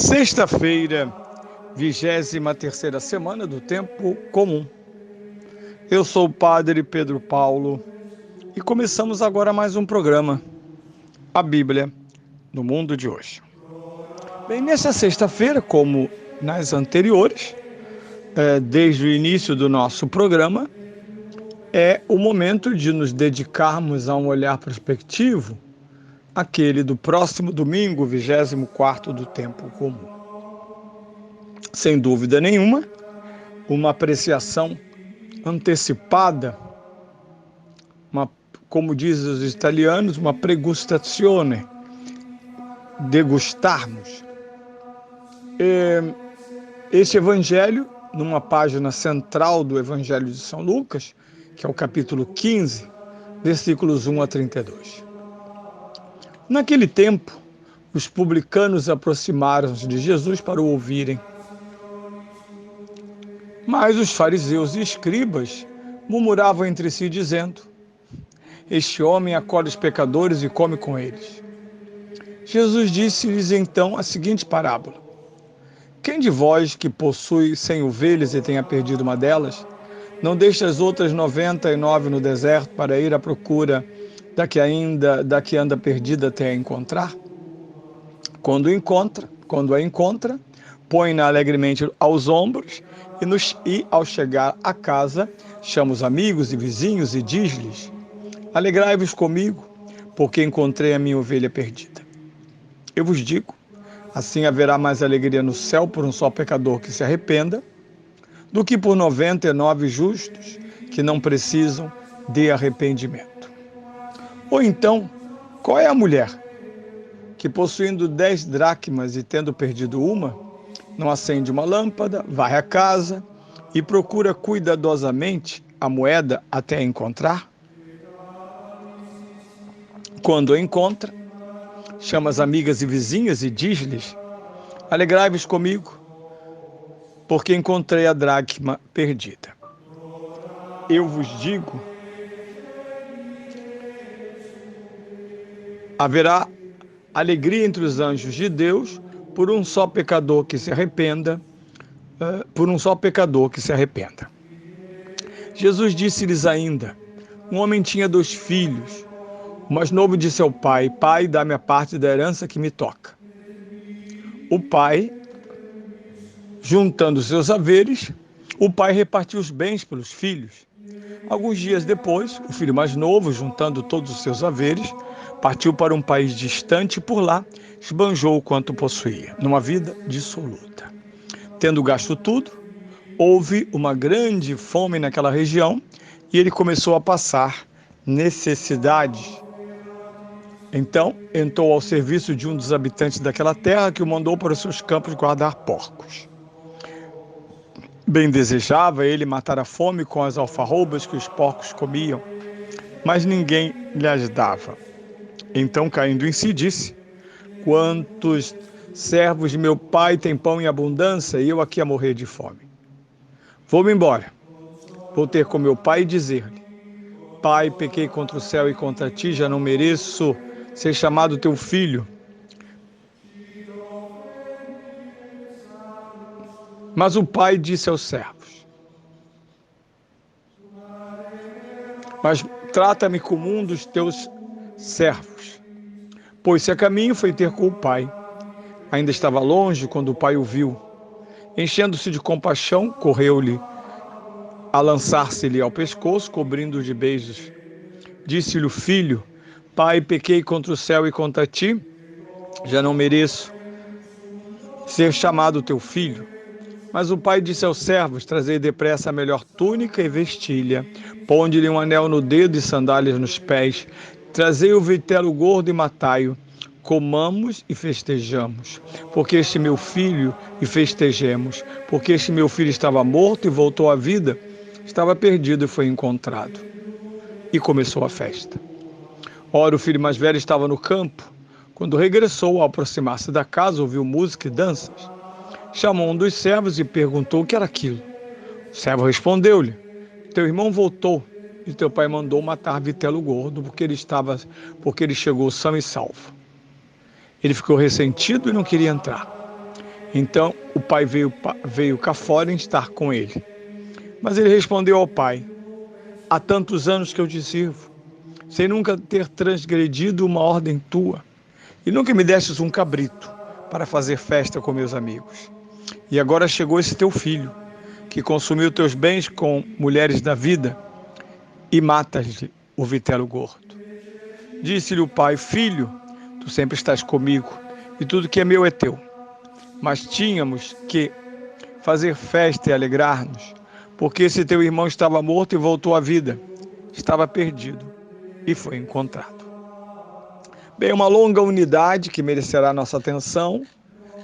Sexta-feira, 23ª semana do Tempo Comum. Eu sou o Padre Pedro Paulo e começamos agora mais um programa, a Bíblia no Mundo de Hoje. Bem, nesta sexta-feira, como nas anteriores, desde o início do nosso programa, é o momento de nos dedicarmos a um olhar prospectivo, aquele do próximo domingo, 24º do Tempo Comum. Sem dúvida nenhuma, uma apreciação antecipada, como dizem os italianos, uma pregustazione, degustarmos. Este evangelho, numa página central do Evangelho de São Lucas, que é o capítulo 15, versículos 1 a 32. Naquele tempo, os publicanos aproximaram-se de Jesus para o ouvirem. Mas os fariseus e escribas murmuravam entre si, dizendo: Este homem acolhe os pecadores e come com eles. Jesus disse-lhes então a seguinte parábola: Quem de vós que possui 100 ovelhas e tenha perdido uma delas, não deixa as outras 99 no deserto para ir à procura da que anda perdida até a encontrar? Quando a encontra, põe-na alegremente aos ombros e ao chegar à casa, chama os amigos e vizinhos e diz-lhes: Alegrai-vos comigo, porque encontrei a minha ovelha perdida. Eu vos digo, assim haverá mais alegria no céu por um só pecador que se arrependa, do que por 99 justos que não precisam de arrependimento. Ou então, qual é a mulher que, possuindo 10 dracmas e tendo perdido uma, não acende uma lâmpada, varre a casa e procura cuidadosamente a moeda até a encontrar? Quando a encontra, chama as amigas e vizinhas e diz-lhes: Alegrai-vos comigo, porque encontrei a dracma perdida. Eu vos digo, haverá alegria entre os anjos de Deus por um só pecador que se arrependa, Jesus disse-lhes ainda: Um homem tinha 2 filhos. O mais novo disse ao pai: Pai, dá-me a parte da herança que me toca. O pai, juntando seus haveres, o pai repartiu os bens pelos filhos. Alguns dias depois, o filho mais novo, juntando todos os seus haveres, partiu para um país distante e por lá esbanjou o quanto possuía, numa vida dissoluta. Tendo gasto tudo, houve uma grande fome naquela região e ele começou a passar necessidades. Então, entrou ao serviço de um dos habitantes daquela terra que o mandou para os seus campos guardar porcos. Bem desejava ele matar a fome com as alfarrobas que os porcos comiam, mas ninguém lhes dava. Então, caindo em si, disse: Quantos servos de meu pai têm pão em abundância e eu aqui a morrer de fome? Vou-me embora. Vou ter com meu pai e dizer-lhe: Pai, pequei contra o céu e contra ti, já não mereço ser chamado teu filho. Mas o pai disse aos servos: Mas trata-me como um dos teus servos. Pôs-se a caminho, foi ter com o pai. Ainda estava longe quando o pai o viu. Enchendo-se de compaixão, correu-lhe a lançar-se-lhe ao pescoço, cobrindo-o de beijos. Disse-lhe o filho: Pai, pequei contra o céu e contra ti, já não mereço ser chamado teu filho. Mas o pai disse aos servos: Trazei depressa a melhor túnica e vestilha, ponde-lhe um anel no dedo e sandálias nos pés, trazei o vitelo gordo e matai-o, comamos e festejamos, porque este meu filho estava morto e voltou à vida, estava perdido e foi encontrado. E começou a festa. Ora, o filho mais velho estava no campo. Quando regressou, ao aproximar-se da casa, ouviu música e danças. Chamou um dos servos e perguntou o que era aquilo. O servo respondeu-lhe: Teu irmão voltou e teu pai mandou matar vitelo gordo, porque ele chegou são e salvo. Ele ficou ressentido e não queria entrar. Então o pai veio cá fora estar com ele. Mas ele respondeu ao pai: há tantos anos que eu te sirvo, sem nunca ter transgredido uma ordem tua, e nunca me destes um cabrito para fazer festa com meus amigos. E agora chegou esse teu filho, que consumiu teus bens com mulheres da vida, e matas-lhe o vitelo gordo. Disse-lhe o pai: filho, tu sempre estás comigo, e tudo que é meu é teu. Mas tínhamos que fazer festa e alegrar-nos, porque esse teu irmão estava morto e voltou à vida, estava perdido e foi encontrado. Bem, uma longa unidade que merecerá nossa atenção,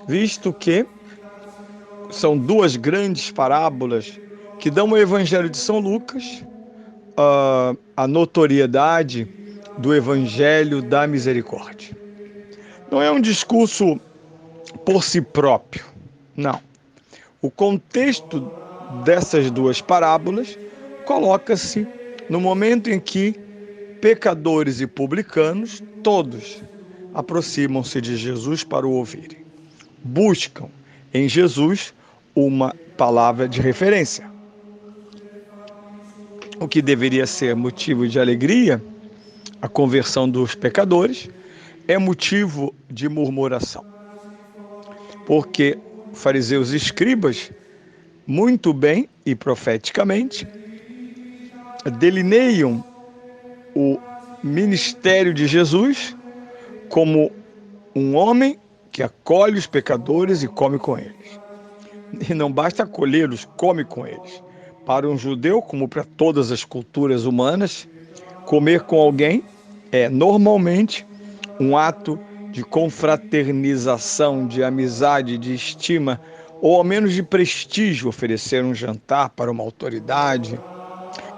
visto que são duas grandes parábolas que dão ao Evangelho de São Lucas a notoriedade do Evangelho da Misericórdia. Não é um discurso por si próprio, não. O contexto dessas duas parábolas coloca-se no momento em que pecadores e publicanos, todos, aproximam-se de Jesus para o ouvirem. Buscam em Jesus uma palavra de referência. O que deveria ser motivo de alegria, a conversão dos pecadores, é motivo de murmuração. Porque fariseus e escribas, muito bem e profeticamente, delineiam o ministério de Jesus como um homem que acolhe os pecadores e come com eles. E não basta acolhê-los, come com eles. Para um judeu, como para todas as culturas humanas, comer com alguém é normalmente um ato de confraternização, de amizade, de estima, ou ao menos de prestígio, oferecer um jantar para uma autoridade.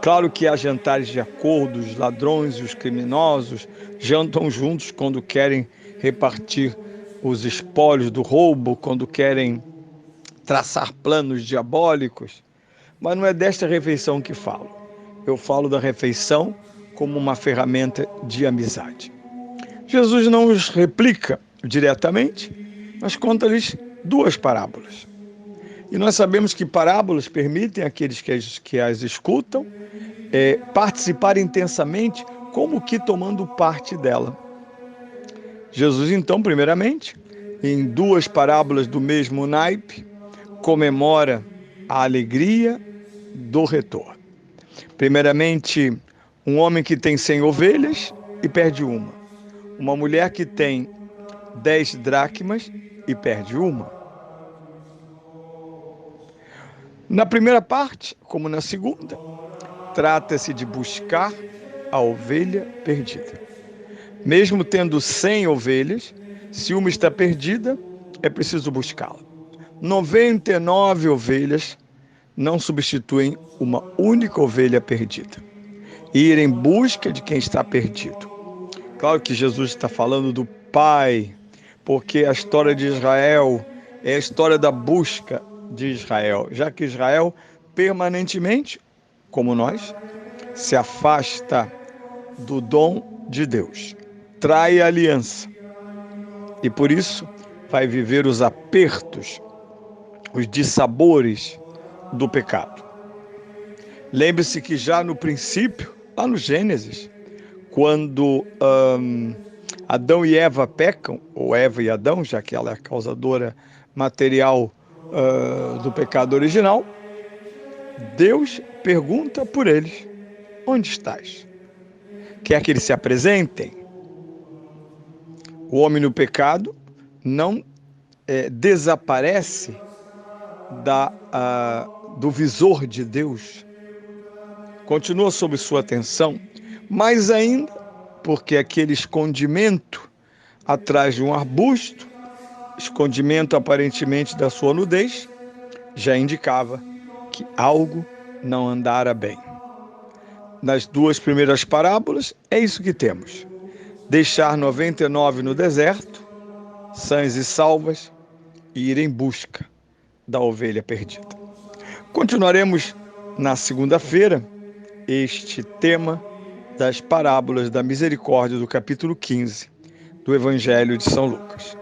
Claro que há jantares de acordo, os ladrões e os criminosos jantam juntos quando querem repartir os espólios do roubo, quando querem traçar planos diabólicos, mas não é desta refeição que falo. Eu falo da refeição como uma ferramenta de amizade. Jesus não os replica diretamente, mas conta-lhes duas parábolas. E nós sabemos que parábolas permitem àqueles que as escutam participar intensamente, como que tomando parte dela. Jesus, então, primeiramente, em duas parábolas do mesmo naipe, comemora a alegria do retorno. Primeiramente, um homem que tem 100 ovelhas e perde uma. Uma mulher que tem 10 dracmas e perde uma. Na primeira parte, como na segunda, trata-se de buscar a ovelha perdida. Mesmo tendo 100 ovelhas, se uma está perdida, é preciso buscá-la. 99 ovelhas não substituem uma única ovelha perdida. Ir em busca de quem está perdido. Claro que Jesus está falando do Pai, porque a história de Israel é a história da busca de Israel, já que Israel permanentemente, como nós, se afasta do dom de Deus, trai a aliança e por isso vai viver os apertos, os dissabores do pecado. Lembre-se que já no princípio, lá no Gênesis, quando Adão e Eva pecam, ou Eva e Adão, já que ela é a causadora material do pecado original, Deus pergunta por eles: onde estás? Quer que eles se apresentem? O homem no pecado não desaparece do visor de Deus, continua sob sua atenção, mais ainda porque aquele escondimento atrás de um arbusto, escondimento aparentemente da sua nudez, já indicava que algo não andara bem. Nas duas primeiras parábolas, é isso que temos. Deixar 99 no deserto, sãs e salvas, e ir em busca da ovelha perdida. Continuaremos na segunda-feira este tema das parábolas da misericórdia do capítulo 15 do Evangelho de São Lucas.